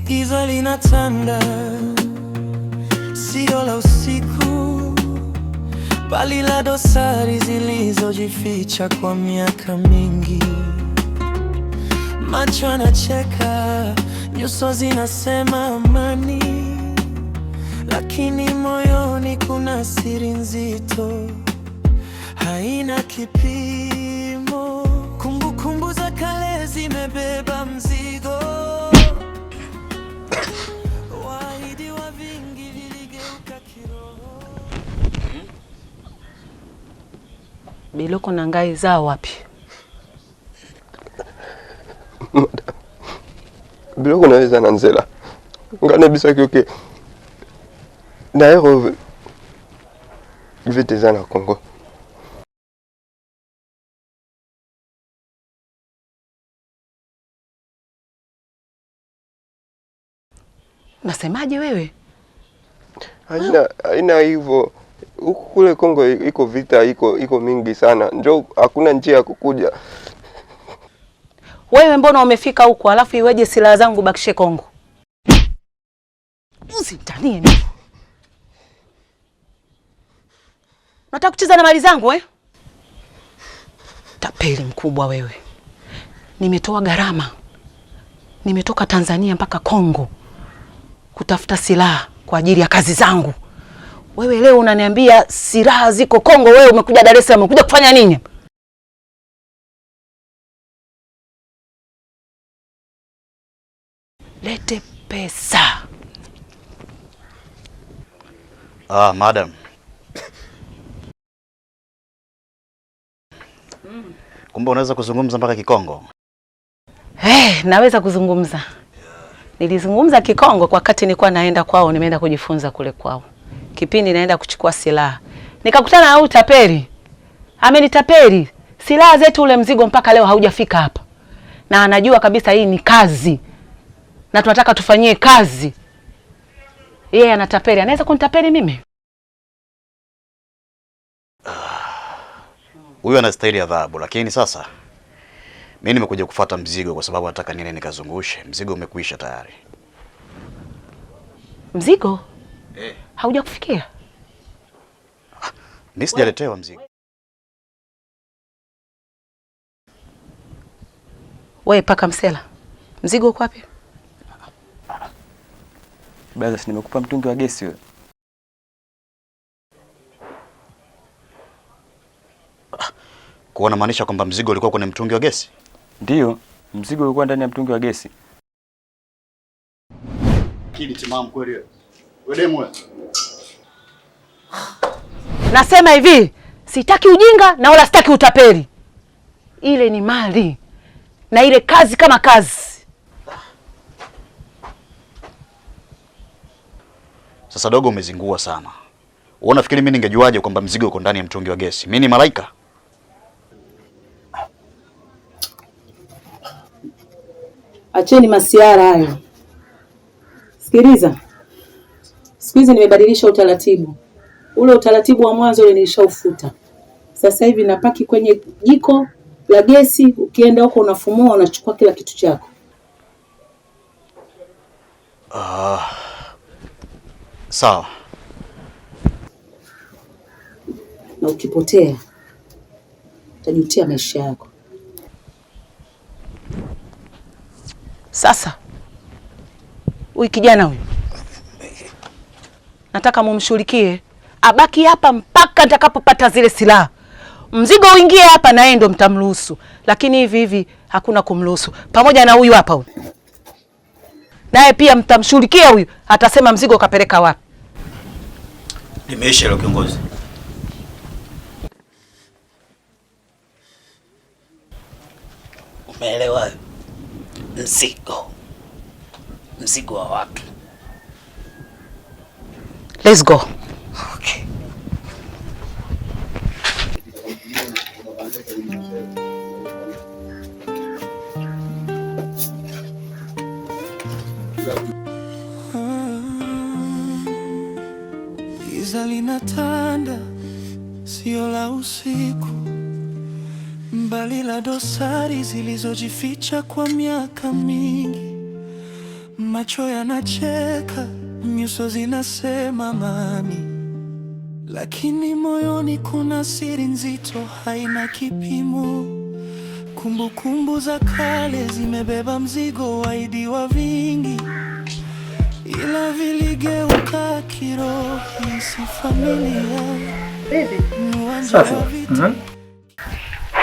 Giza linatanda, sio la usiku, bali la dosari zilizojificha kwa miaka mingi. Macho yanacheka, nyuso zinasema amani, lakini moyoni kuna siri nzito, haina kipimo. Kumbukumbu za kale zimebeba mzigo, waahidi wa vingi viligeuka kiroho. Biloko na ngai zao wapi? Biloko naweza na nzela ngane bisa kyoke naero vite na Kongo. Nasemaje wewe? Haina hivyo. Huku kule Kongo iko vita, iko mingi sana. Njoo hakuna njia ya kukuja. Wewe mbona umefika huko alafu iweje silaha zangu bakishe Kongo? Usitanie mimi. Nataka kucheza na mali zangu Tapeli mkubwa wewe. Nimetoa gharama. Nimetoka Tanzania mpaka Kongo kutafuta silaha kwa ajili ya kazi zangu. Wewe leo unaniambia silaha ziko Kongo, wewe umekuja Dar es Salaam, umekuja kufanya nini? Lete pesa. Madam. Kumbe unaweza kuzungumza mpaka Kikongo? Naweza kuzungumza. Nilizungumza Kikongo kwa wakati nilikuwa naenda kwao, nimeenda kujifunza kule kwao. Kipindi naenda kuchukua silaha, nikakutana na huyu tapeli. Amenitapeli. Silaha zetu, ule mzigo mpaka leo haujafika hapa. Na anajua kabisa hii ni kazi. Na tunataka tufanyie kazi. Yeye anatapeli. Anaweza kunitapeli mimi? Huyu anastahili adhabu, lakini sasa mimi nimekuja kufuata mzigo kwa sababu nataka nini nikazungushe. Mzigo umekwisha tayari. Mzigo? Haujakufikia? Mimi sijaletewa mzigo. Wewe paka msela. Mzigo uko wapi? Brother, si nimekupa mtungi wa gesi wewe. Kuona maanisha kwamba mzigo ulikuwa kwenye mtungi wa gesi? Ndio, mzigo ulikuwa ndani ya mtungi wa gesi. Kili timamu kweli wewe. Wewe demu. Nasema hivi, sitaki ujinga na wala sitaki utapeli. Ile ni mali. Na ile kazi kama kazi. Sasa dogo, umezingua sana. Wewe unafikiri mimi ningejuaje kwamba mzigo uko ndani ya mtungi wa gesi? Mimi ni malaika? Acheni masiara hayo. Sikiliza. Siku hizi nimebadilisha utaratibu. Ule utaratibu wa mwanzo ule nilishaufuta. Sasa hivi napaki kwenye jiko la gesi, ukienda huko unafumua, unachukua kila kitu chako. Sawa. Na ukipotea utajutia maisha yako. Sasa huyu kijana huyu nataka mumshughulikie, abaki hapa mpaka nitakapopata zile silaha. Mzigo uingie hapa na yeye ndo mtamruhusu, lakini hivi hakuna kumruhusu. Pamoja na huyu hapa huyu, naye pia mtamshughulikia huyu, atasema mzigo kapeleka wapi. Limeisha hilo kiongozi. Umeelewa? Mzigo wa watu. Let's go. Okay. Giza linatanda, sio la usiku, mbali la dosari zilizojificha kwa miaka mingi. macho yanacheka, nyuso zinasema mami, lakini moyoni kuna siri nzito haina kipimo. Kumbukumbu za kale zimebeba mzigo waidiwa vingi, ila viligeuka kiroho. Si familia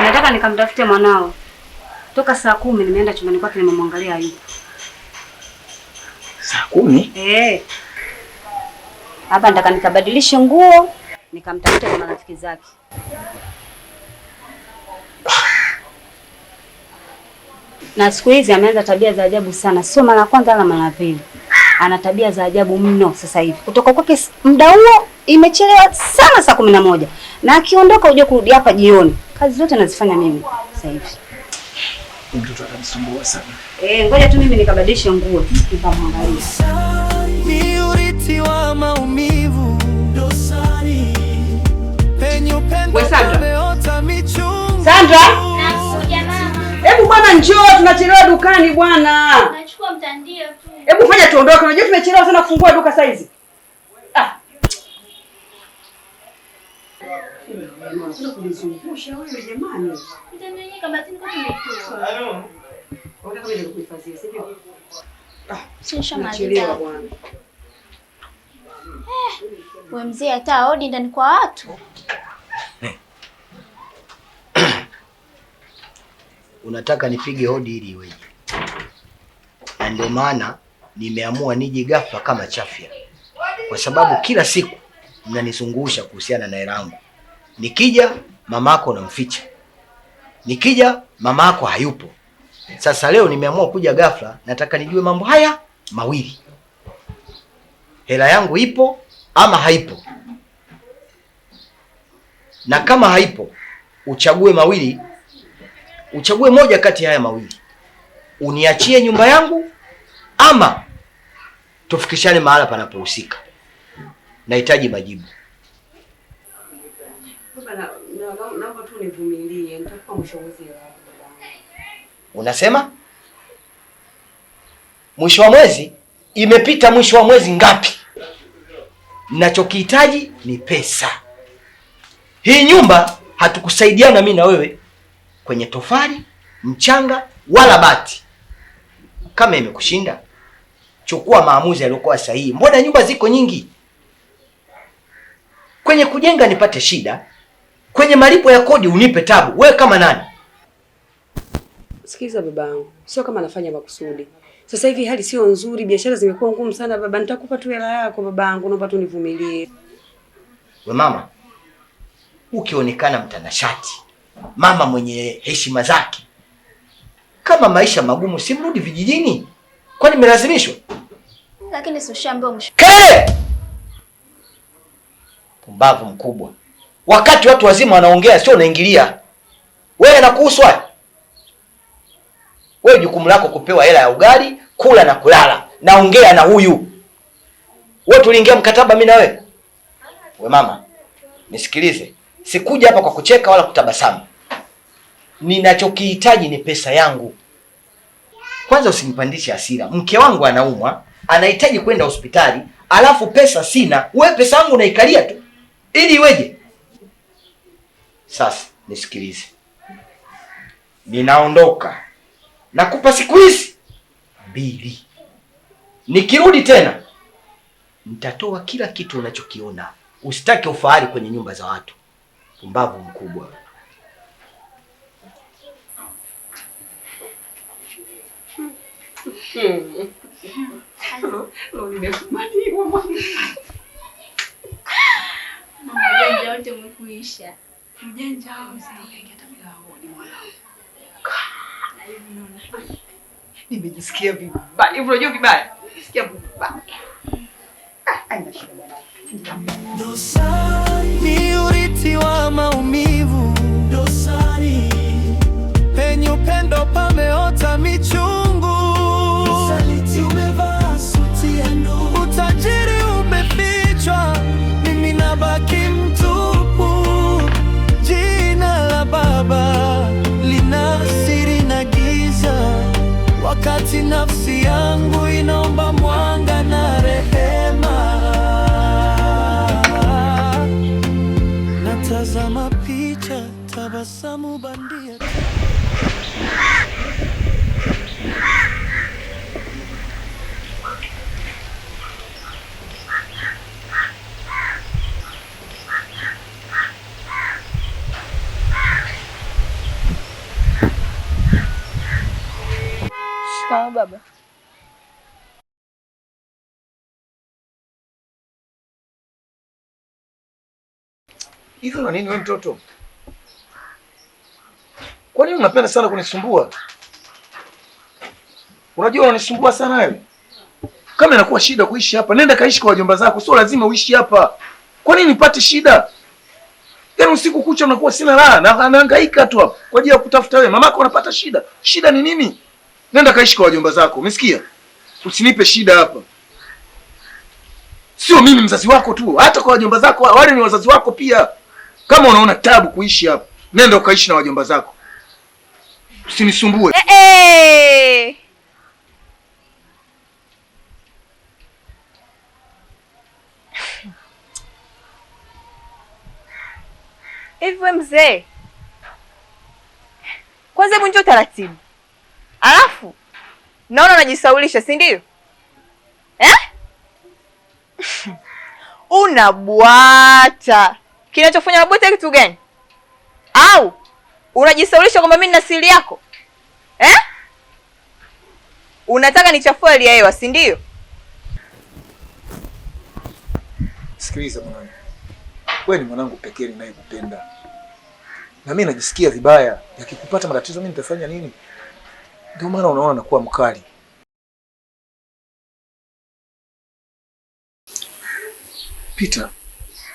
nataka nikamtafute mwanao. Toka saa 10 nimeenda chumbani kwake, nimemwangalia hayupo. Saa 10? Hapa nataka nikabadilishe nguo, nikamtafute kwa marafiki zake. Na siku hizi ameanza tabia za ajabu sana. Sio mara kwanza wala mara pili. Ana tabia za ajabu mno sasa hivi. Kutoka kwake muda huo imechelewa sana saa 11. Na akiondoka uje kurudi hapa jioni. Kazi zote nazifanya mimi sasa hivi. Mtoto ananisumbua sana. Ngoja tu mimi nikabadilishe nguo nikamwangalia. Ni urithi wa maumivu, dosari. Penye upendo umeota michungu. Sandra! Nakuja mama. Hebu bwana njoo, tunachelewa dukani bwana. Nachukua mtandio tu. Hebu fanya tuondoke. Unajua tumechelewa sana kufungua duka saa hizi. Kunizungusha wewe jamani. Mtandio yenyewe kabatini kwa tumetoa. Unataka mimi nikuhifadhie, sivyo? Tunachelewa bwana. Wewe mzee hata hodi ndani kwa watu. Unataka nipige hodi ili iweje? Na ndio maana nimeamua nije ghafla kama chafya, kwa sababu kila siku mnanizungusha kuhusiana na hela yangu. Nikija mamako unamficha, nikija mamako hayupo. Sasa leo nimeamua kuja ghafla, nataka nijue mambo haya mawili: hela yangu ipo ama haipo, na kama haipo uchague mawili. Uchague moja kati ya haya mawili. Uniachie nyumba yangu ama tufikishane mahala panapohusika. Nahitaji majibu. Baba naomba tu nivumilie, nitakupa mwisho wa mwezi wako baba. Unasema? Mwisho wa mwezi? Imepita mwisho wa mwezi ngapi? Ninachokihitaji ni pesa. Hii nyumba hatukusaidiana mimi na wewe kwenye tofali, mchanga wala bati. Kama imekushinda, chukua maamuzi yaliyokuwa sahihi. Mbona nyumba ziko nyingi? Kwenye kujenga nipate shida, kwenye malipo ya kodi unipe tabu. Wewe kama nani? Sikiza babangu, sio kama nafanya makusudi. Sasa hivi hali sio nzuri, biashara zimekuwa ngumu sana baba. Nitakupa tu hela yako babangu, naomba tu nivumilie. We mama, ukionekana mtanashati, mama mwenye heshima zake, kama maisha magumu simrudi vijijini. Kwani nimelazimishwa? Lakini si ushaambiwa mwisho. Kelele! Pumbavu mkubwa. Wakati watu wazima wanaongea sio unaingilia. Wewe nakuhusu wapi? Wewe jukumu lako kupewa hela ya ugali, kula na kulala. Naongea na huyu. Wewe tuliingia mkataba mimi na wewe? We mama, nisikilize. Sikuja hapa kwa kucheka wala kutabasamu. Ninachokihitaji ni pesa yangu. Kwanza usinipandishe hasira. Mke wangu anaumwa, anahitaji kwenda hospitali, alafu pesa sina. Wewe pesa yangu unaikalia tu. Ili iweje? Sasa nisikilize. Ninaondoka. Nakupa siku hizi 2. Nikirudi tena nitatoa kila kitu unachokiona. Usitake ufahari kwenye nyumba za watu. Pumbavu mkubwa. Mjanja wote umekuisha. Mjanja wao usiingia tabia hodi mwanangu. Nimejisikia vibaya. Hivi unajua vibaya? Nimejisikia vibaya. Aina shida bwana. Dosari ni urithi wa maumivu, dosari. Penye upendo pameota michungu. Usaliti umevaa suti ya nuru. Utajiri umefichwa, mimi nabaki mtupu. Jina la baba lina siri na giza, wakati nafsi yangu ina Sawa baba. Hivi na nini wewe mtoto? Kwa nini unapenda sana kunisumbua? Unajua unanisumbua sana wewe. Kama inakuwa shida kuishi hapa, nenda kaishi kwa wajomba zako, sio lazima uishi hapa. Kwa nini nipate shida? Yaani usiku kucha unakuwa sina raha na nahangaika tu hapa kwa ajili ya kutafuta wewe. Mamako anapata shida. Shida ni nini? Nenda kaishi kwa wajomba zako, umesikia? Usinipe shida hapa. Sio mimi mzazi wako tu, hata kwa wajomba zako wale ni wazazi wako pia. Kama unaona tabu kuishi hapa, nenda ukaishi na wajomba zako. Usinisumbue. Hivi mzee, kwanza hebu njoo taratibu, alafu naona unajisaulisha, si ndio? Unabwata. Kinachofanya mabwata kitu gani? Au unajisaulisha kwamba mimi nina siri yako? Unataka nichafue hali ya hewa, si ndio? Sikiliza mwanangu. Wewe ni mwanangu pekee ninayekupenda. Na mimi najisikia vibaya. Yakikupata matatizo mimi nitafanya nini? Ndio maana unaona nakuwa mkali. Peter,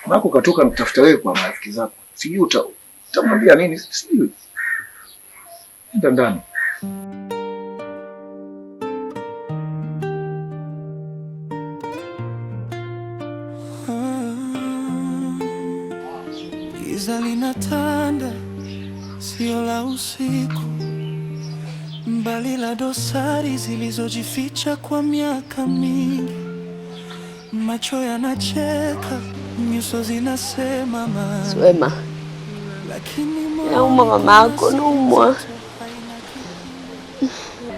unako katoka mtafuta wewe kwa marafiki zako. Sijui utamwambia nini? Sijui. Nenda ndani. Giza linatanda, sio la usiku, mbali la dosari zilizojificha kwa miaka mingi. Macho yanacheka, nyuso zinasema mama. Swema, naumwa mama yako, naumwa.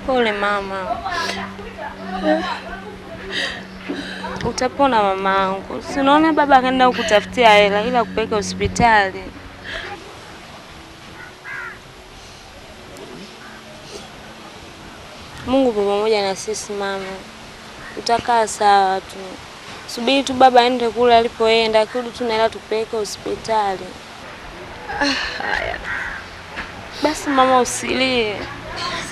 Pole mama. Utapona mamangu. Si unaona baba akaenda kukutafutia hela ila kupeleka hospitali. Mungu pamoja na sisi mama. Utakaa sawa tu. Subiri tu baba aende kule alipoenda, kirudi tu na hela tupeleke hospitali. Haya. Basi mama usilie.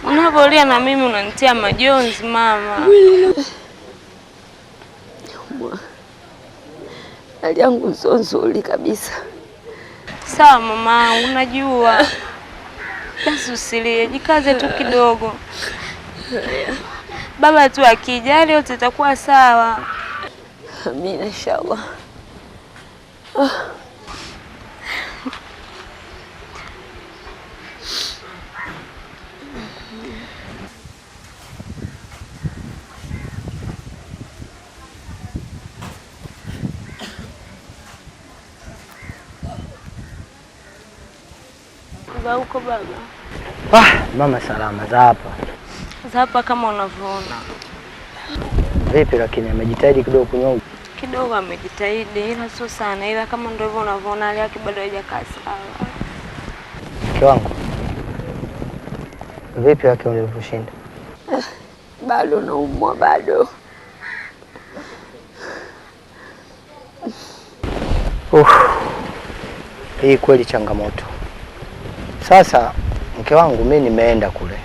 Unapolia na mimi unanitia majonzi mama. Hali yangu sio nzuri kabisa. Sawa mama, unajua. Basi usilie, jikaze tu kidogo. Baba tu akija yote itakuwa sawa. Amina inshallah. Uko baba? Mama salama za hapa. Za hapa kama unavyoona. Vipi lakini amejitahidi kidogo kunyoa? Kidogo amejitahidi ila sio sana, ila kama ndio hivyo unavyoona hali yake bado haijakaa sawa. Mke wangu. Vipi yake ulivyoshinda? Bado naumwa bado. Hii kweli changamoto. Sasa mke wangu mimi nimeenda kule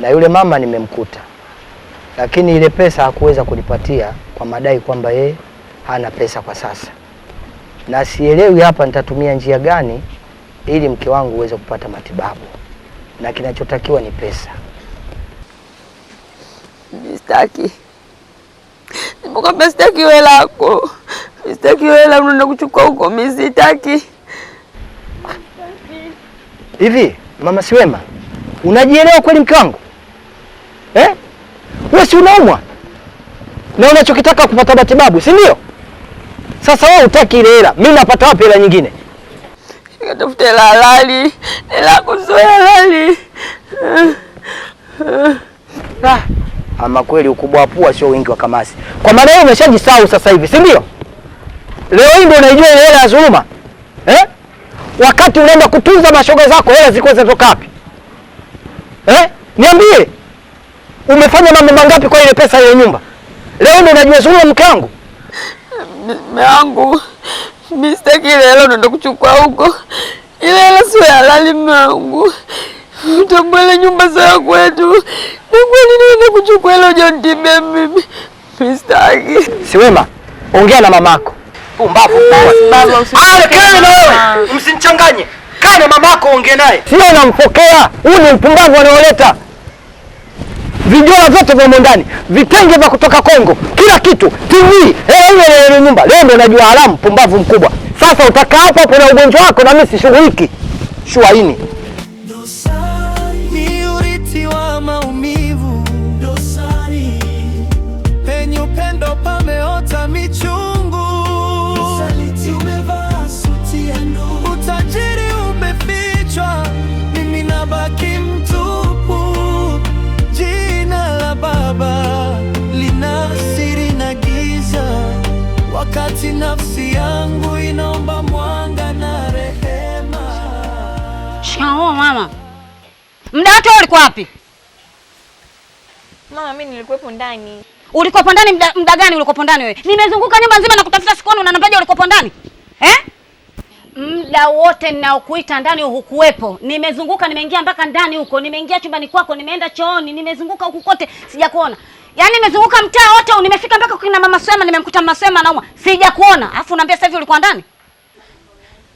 na yule mama nimemkuta, lakini ile pesa hakuweza kunipatia kwa madai kwamba yeye hana pesa kwa sasa, na sielewi hapa nitatumia njia gani ili mke wangu uweze kupata matibabu, na kinachotakiwa ni pesa. Sitaki. Nimekwambia sitaki hela yako. Sitaki hela unaenda kuchukua huko, mimi sitaki. Hivi mama Siwema, unajielewa kweli mke wangu? Wewe si unaumwa na unachokitaka kupata matibabu, si ndio? Sasa wewe utaki ile hela, mimi napata wapi hela nyingine? Nikatafuta hela halali, hela kuzoea halali. Ama kweli ukubwa wa pua sio wingi wa kamasi. Kwa maana wewe umeshajisahau sasa hivi, si ndio? Leo hii ndio unaijua ile hela ya dhuluma. Wakati unaenda kutunza mashoga zako, hela zilikuwa zinatoka wapi? Niambie. Umefanya mambo mangapi kwa ile pesa ya nyumba? Leo ndio unajua mke wangu? Mume wangu, mimi sitaki ile hela unaenda kuchukua huko. Ile hela sio halali mume wangu. Utambole nyumba za kwetu. Ni kwani naenda kuchukua hela ujanitibia mimi? Mimi sitaki. Siwema, ongea na mamako. Pumbavu baba. Kaa na wewe. Msinichanganye. Kaa na mamako ongea naye. Sio unampokea. Huyu ni mpumbavu anaoleta. Vijana vyote vya ndani, vitenge vya kutoka Kongo, kila kitu, TV, ile nyumba. Leo ndio najua haramu, pumbavu mkubwa. Sasa utakaa hapo hapo na ugonjwa wako na mimi sishughuliki. Shuaini. Dosari ni urithi wa maumivu. Dosari penye upendo pameota michungu. Usaliti umevaa suti ya nuru. Utajiri umefichwa, mimi nabaki mtupu. Jina la baba lina siri na giza, wakati nafsi yangu inaomba mwanga na rehema. Shikamoo mama. Muda wote ulikuwa wapi? Mama, mimi nilikuwepo ndani. Ulikuwa ndani muda gani ulikuwa ndani wewe? Nimezunguka nyumba nzima na kutafuta sikuoni, unaniambia ulikuwa ndani? Muda wote ninaokuita ndani hukuwepo. Nimezunguka, nimeingia mpaka ndani huko, nimeingia chumbani kwako, nimeenda chooni, nimezunguka huku kote sijakuona. Yaani nimezunguka mtaa wote, nimefika mpaka kwa mama Swema, nimemkuta mama Swema anauma. Sijakuona. Alafu unaambia sasa hivi ulikuwa ndani?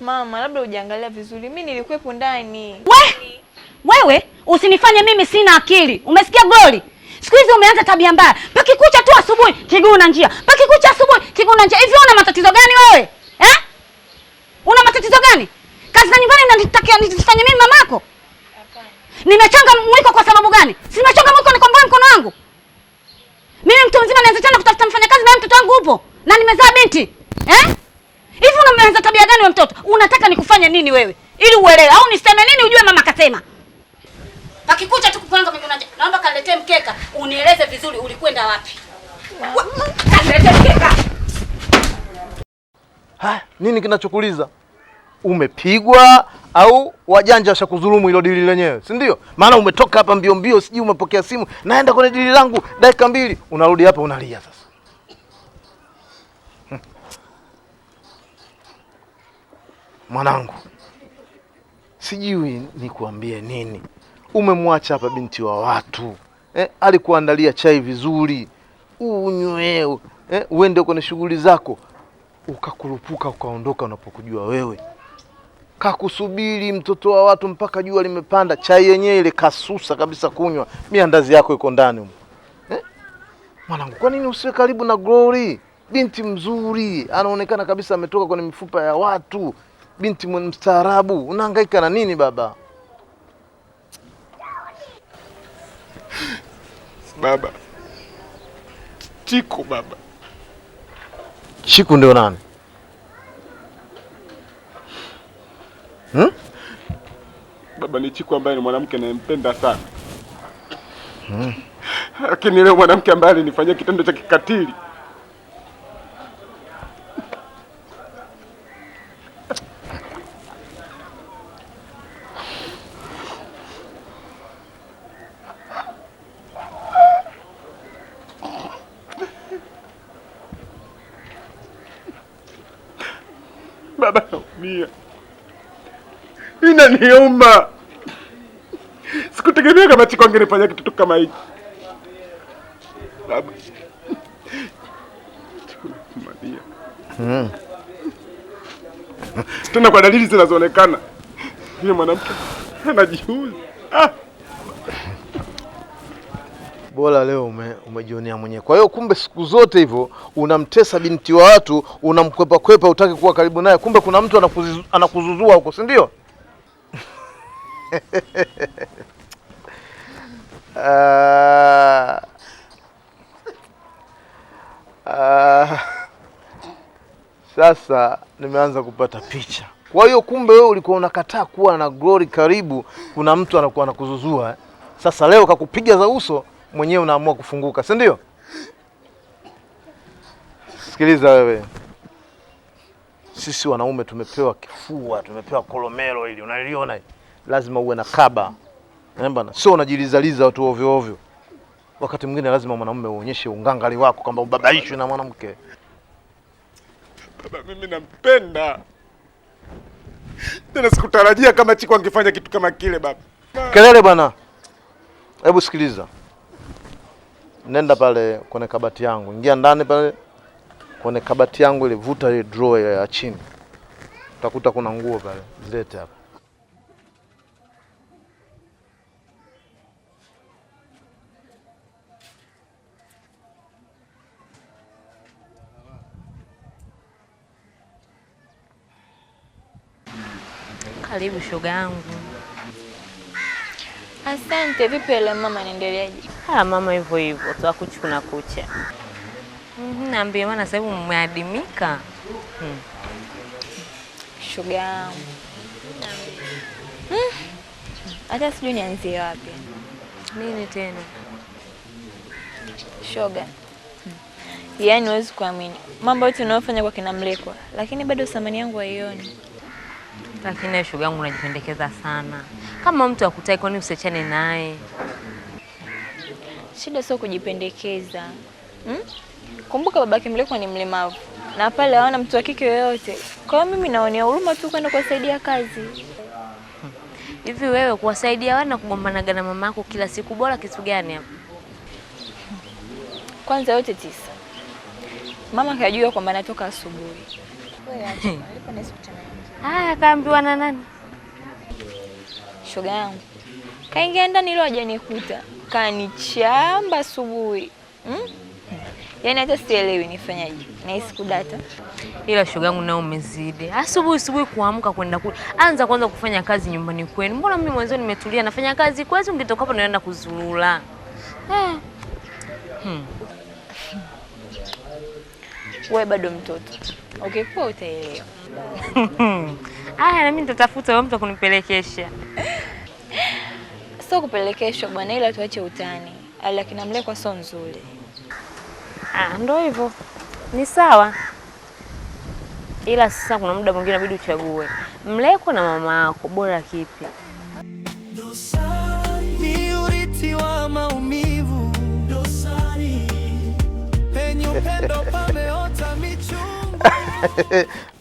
Mama, labda hujaangalia vizuri. Mimi nilikuwepo ndani. Wewe usinifanye mimi sina akili. Umesikia Goli? Siku hizi umeanza tabia mbaya. Pakikucha tu asubuhi kiguu na njia. Pakikucha asubuhi kiguu na njia. Hivi una matatizo gani wewe? Una matatizo gani? Kazi za nyumbani unanitakia nifanye mimi mamako? Hapana. Nimechanga mwiko kwa sababu gani? Si nimechanga mwiko nikomboe mkono wangu. Mimi mtu mzima naanza tena kutafuta mfanyakazi na mtoto wangu upo. Na nimezaa binti. Hivi unaanza tabia gani wewe mtoto? Unataka nikufanye nini wewe? Ili uelewe au niseme nini ujue mama kasema. Pakikucha tu kupanga mimi unaje. Naomba kaniletee mkeka, unieleze vizuri ulikwenda wapi. Kaniletee mkeka. Nini kinachokuuliza? Umepigwa au wajanja washakudhulumu hilo dili lenyewe, si ndio? Maana umetoka hapa mbio mbio, sijui umepokea simu, naenda kwenye dili langu dakika 2, unarudi hapa unalia sasa. Mwanangu, sijui nikuambie nini. Umemwacha hapa binti wa watu. Alikuandalia chai vizuri, unywe, uende kwenye shughuli zako. Ukakurupuka ukaondoka unapokujua wewe. Kakusubiri mtoto wa watu mpaka jua limepanda, chai yenyewe ile kasusa kabisa kunywa. Miandazi yako iko ndani huko. Mwanangu, kwa nini usiwe karibu na Glory? Binti mzuri, anaonekana kabisa ametoka kwenye mifupa ya watu. Binti mstaarabu, unahangaika na nini baba? Baba. Chiku baba. Chiku ndio nani? Baba ni Chiku ambaye ni mwanamke ninayempenda sana. Lakini leo mwanamke ambaye alinifanyia kitendo cha kikatili. Baba naumia. Inaniuma. Sikutegemea kama Chiku angenifanyia kitu kama hiki. Baba. Chiku naumia. Tena kwa dalili zinazoonekana. Yule mwanamke anajiuza. Bora leo umejionea mwenyewe. Kwa hiyo kumbe siku zote hivyo unamtesa binti wa watu, unamkwepa kwepa, utaki kuwa karibu naye. Kumbe kuna mtu anakuzuzua huko, si ndio? Sasa nimeanza kupata picha. Kwa hiyo kumbe wewe ulikuwa unakataa kuwa na Glory karibu, kuna mtu anakuwa anakuzuzua. Sasa leo kakupiga za uso, mwenyewe unaamua kufunguka, si ndio? Sikiliza wewe. Sisi wanaume tumepewa kifua, tumepewa kolomelo ili unaliona hili. Lazima uwe na kaba. Bana, sio unajilizaliza watu ovyo ovyo. Wakati mwingine lazima mwanamume uonyeshe ungangali wako kwamba ubabaishwe na mwanamke. Baba, mimi nampenda. Tena sikutarajia kama Chiku angefanya kitu kama kile baba. Kelele bwana. Hebu sikiliza. Nenda pale kwenye kabati yangu. Ingia ndani pale kwenye kabati yangu ile, vuta ile drawer ya chini. Utakuta kuna nguo pale. Zilete hapa. Karibu shoga yangu. Asante. Vipi ile mama, naendeleaje? Mama hivyo hivyo, tutakuchukuna kucha. Naambia maana sasa hivi umeadimika. Shoga yangu. Hata sijui nianzie wapi. Nini tena? Shoga. Yaani huwezi kuamini. Mambo yote unayofanya kwa kina Mlekwa, lakini bado thamani yangu haioni. Lakini shoga yangu unajipendekeza sana. Kama mtu akutaki, kwani usiachane naye? Shida sio kujipendekeza. Kumbuka babake Mlekwa ni mlemavu. Na pale hawana mtu wa kike yoyote. Kwa hiyo mimi naonea huruma tu kwenda kuwasaidia kazi. Hivi wewe kuwasaidia wana kugombanaga na mama yako kila siku, bora kitu gani hapo? Kwanza yote 9. Mama kajua kwamba natoka asubuhi. Wewe acha, alipo na siku tena. Kaambiwa na nani? Shoga yangu. Kaingia ndani leo hajanikuta. Kanichamba asubuhi. Yaani hata sielewi nifanyaje. Nahisi kudata. Ila shoga yangu nao umezidi. Asubuhi kuamka kwenda kule. Anza kwanza kufanya kazi nyumbani kwenu. Mbona mimi mwanzo nimetulia nafanya kazi kwanza, ungetoka hapo naenda kuzurura. Wewe bado mtoto. Okay, kwa utaelewa. Na mimi nitatafuta wewe mtu kunipelekesha. Sio kupelekeshwa bwana, ila tuache utani. Lakini Mlekwa sio nzuri. Ndio hivyo. Ni sawa. Ila sasa kuna muda mwingine inabidi uchague. Mlekwa na mama yako, bora kipi? Ni urithi wa maumivu. Dosari. Penye upendo pameota michungu.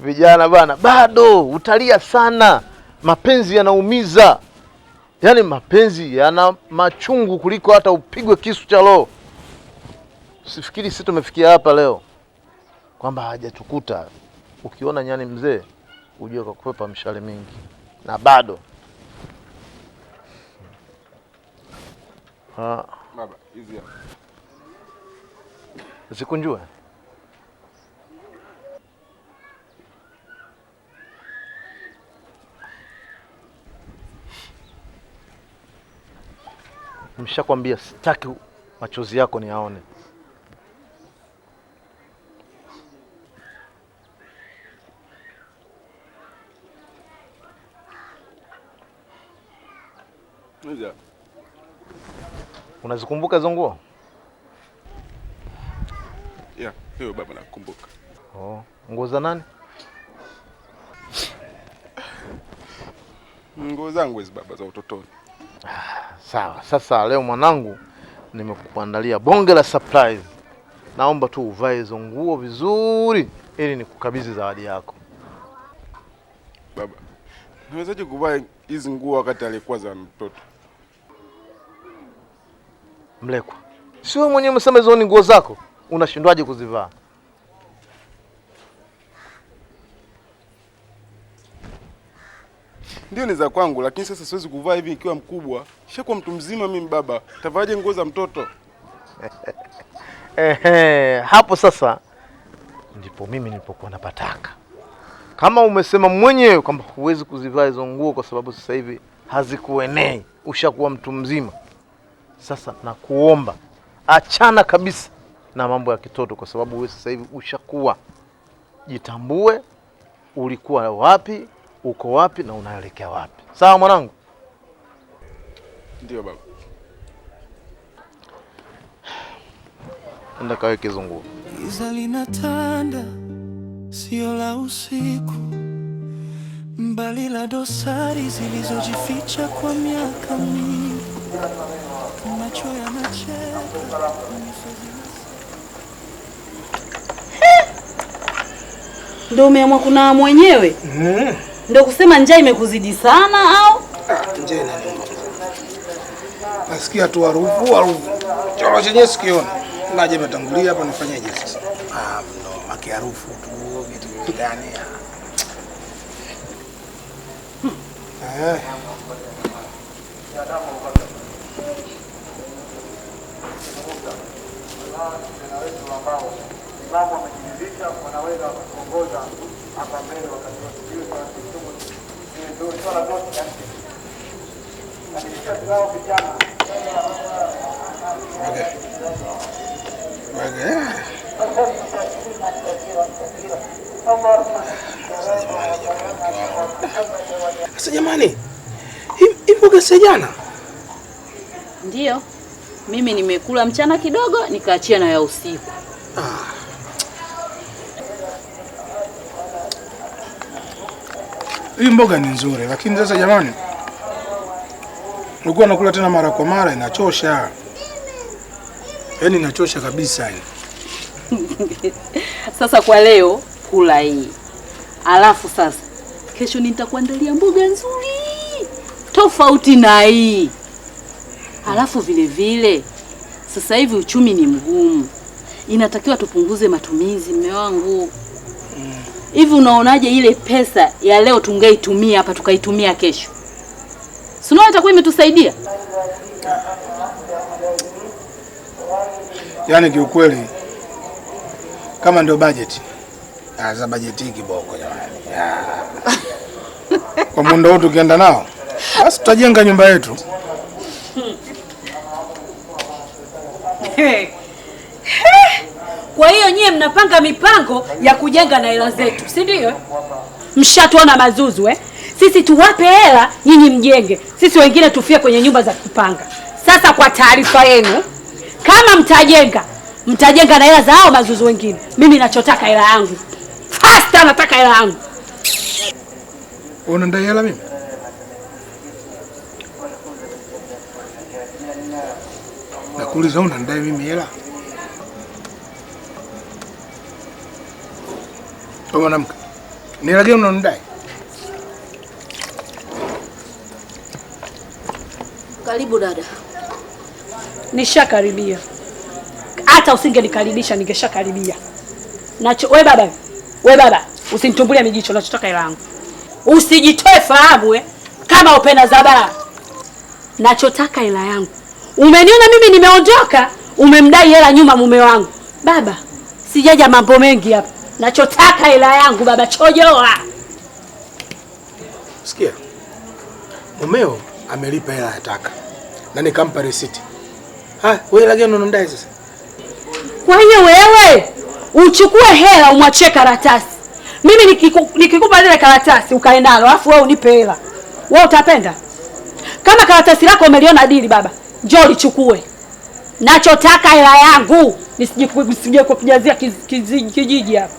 Vijana bana, bado utalia sana. Mapenzi yanaumiza. Yaani mapenzi yana machungu kuliko hata upigwe kisu cha roho. Sifikiri sisi tumefikia hapa leo kwamba hajatukuta. Ukiona nyani mzee ujue kakwepa mshale mingi. Na bado Baba, hizi hapa. Usikunjue. Nimeshakwambia sitaki machozi yako niyaone. Nija. Unazikumbuka hizo nguo? Yeah, hiyo baba nakumbuka. Nguo za nani? Nguo zangu hizo baba za utotoni. Sawa. Sasa leo mwanangu nimekuandalia bonge la surprise. Naomba tu uvae hizo nguo vizuri ili nikukabidhi zawadi yako. Baba, nawezaje kuvaa hizi nguo wakati alikuwa za mtoto? Mlekwa, si wewe mwenyewe umesema hizo ni nguo zako? Unashindwaje kuzivaa? Ndio ni za kwangu, lakini sasa siwezi kuvaa hivi ikiwa mkubwa. Shakuwa mtu mzima mimi baba. Tavaaje nguo za mtoto? Hapo sasa ndipo mimi nilipokuwa napataka. Kama umesema mwenyewe kwamba huwezi kuzivaa hizo nguo kwa sababu sasa hivi hazikuenei, ushakuwa mtu mzima. Sasa nakuomba achana kabisa na mambo ya kitoto, kwa sababu wewe sasa hivi ushakuwa. Jitambue ulikuwa wapi, uko wapi na unaelekea wapi. Sawa mwanangu? Ndio baba. Enda kaweke hizo nguo. Giza linatanda, sio la usiku, mbali la dosari zilizojificha kwa miaka mingi. macho yanacheka. Ndio umeamua kunawa mwenyewe? Ndio kusema njaa imekuzidi sana au? Njaa inaniuma. Nasikia tu harufu. Chakula chenyewe sikiona. Naje matangulia hapa nifanyaje sasa? No, maki harufu tu vitu gani? Sasa jamani, hii mboga si jana? Ndio. Mimi nimekula mchana kidogo nikaachia na ya usiku. Hii mboga ni nzuri, lakini sasa jamani, ulikuwa nakula tena mara kwa mara inachosha. Yaani inachosha kabisa yani. Sasa kwa leo kula hii. Alafu sasa kesho nitakuandalia mboga nzuri tofauti na hii. Alafu vile vile sasa hivi uchumi ni mgumu. Inatakiwa tupunguze matumizi mume wangu. Hivi unaonaje ile pesa ya leo tungeitumia hapa tukaitumia kesho? Si unaona itakuwa imetusaidia? Yaani kiukweli kama ndio budget. Za budget hii kiboko jamani. Kwa mundo wote ukienda nao basi tutajenga nyumba yetu. Kwa hiyo nyie mnapanga mipango ya kujenga na hela zetu, si ndio? Mshatuona mazuzu Sisi tuwape hela, nyinyi mjenge. Sisi wengine tufie kwenye nyumba za kupanga. Sasa kwa taarifa yenu, kama mtajenga na hela za hao mazuzu wengine. Mimi nachotaka hela yangu. Fasta nataka hela yangu. Unadai hela mimi? Nakuuliza unadai mimi hela? Kwa mwanamke. Ni hela gani unanidai? Karibu dada. Nishakaribia. Hata usingenikaribisha ningeshakaribia. We baba, usinitumbulie mijicho, nachotaka hela yangu. Usijitoe fahamu kama upenda zabara. Nachotaka hela yangu. Umeniona mimi nimeondoka, umemdai hela nyuma mume wangu. Baba, sijaja mambo mengi hapa. Nachotaka hela yangu baba, chojoa. Sikia. Mumeo amelipa hela ya taka. Na nikampa receipt. Wewe hela gani unadai sasa? Kwa hiyo wewe uchukue hela umwachie karatasi. Mimi nikikupa ile karatasi ukaenda nalo, alafu wewe unipe hela. Wewe utapenda? Kama karatasi lako umeliona dili baba, njoo lichukue. Nachotaka hela yangu, nisije kukujazia kijiji hapa.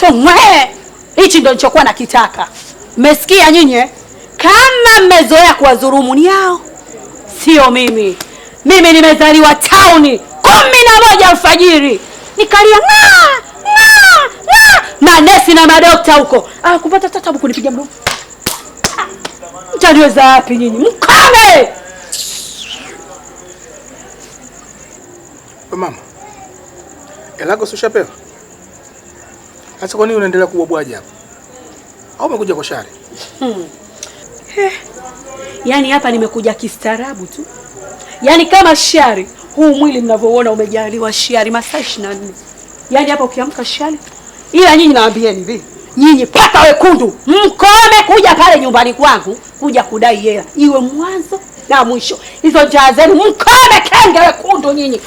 So hichi ndio nilichokuwa nakitaka. Mmesikia nyinyi? Kama mmezoea kuwadhulumu ni hao, sio mimi. Mimi nimezaliwa tauni 11 alfajiri. Nikalia manesi na madokta huko. Kupata tatabu kunipiga mdomo. Mtaniweza wapi nyinyi? Mkome! Mama. Elako ushapewa? Sasa kwa nini unaendelea kubwabwaje hapa? Au umekuja kwa shari? Yaani hapa nimekuja kistaarabu tu. Yaani kama shari, huu mwili mnavyoona umejaliwa shari masaa 24. Yaani hapa ukiamka shari. Ila nyinyi naambieni hivi, nyinyi paka wekundu, mkome kuja pale nyumbani kwangu, kuja kudai hela. Iwe mwanzo na mwisho. Hizo njaa zenu mkome kenge wekundu nyinyi.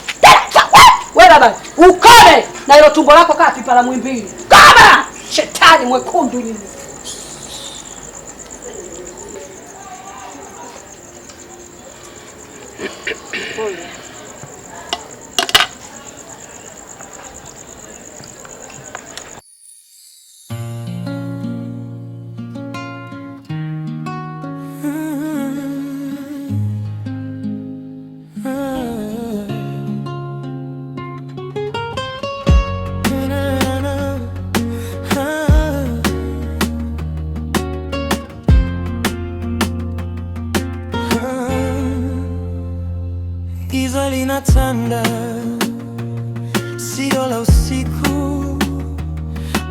Wewe baba, ukome na hilo tumbo lako kaa pipa la Mwimbili. Kama shetani mwekundu nyinyi. giza linatanda, sio la usiku,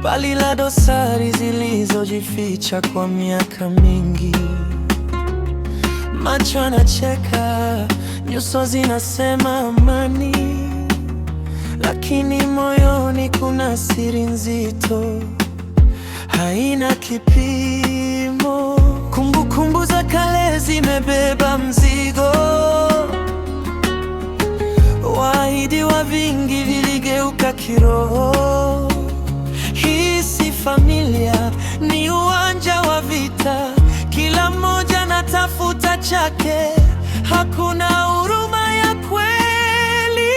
bali la dosari zilizojificha kwa miaka mingi. Macho yanacheka, nyuso zinasema amani, lakini moyoni kuna siri nzito, haina kipimo. Kumbukumbu za kale zimebeba mzigo, waahidi wa vingi viligeuka kiroho. Hii si familia, ni uwanja wa vita, kila mmoja anatafuta chake, hakuna huruma ya kweli.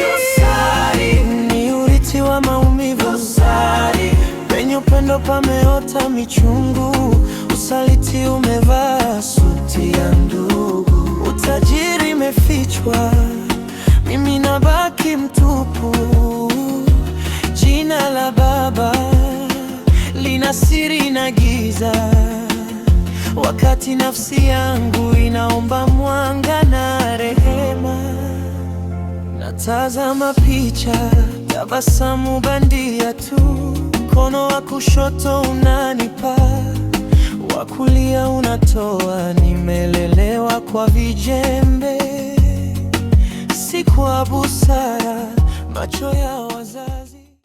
Dosari ni urithi wa maumivu, dosari penye upendo pameota michungu, usaliti umevaa suti ya ndugu, utajiri umefichwa, mimi nabaki mtupu. Jina la baba lina siri na giza, wakati nafsi yangu inaomba mwanga na rehema. Natazama picha, tabasamu bandia tu, mkono wa kushoto unanipa, wa kulia unatoa. Nimelelewa kwa vijembe, si kwa busara, macho ya wazazi.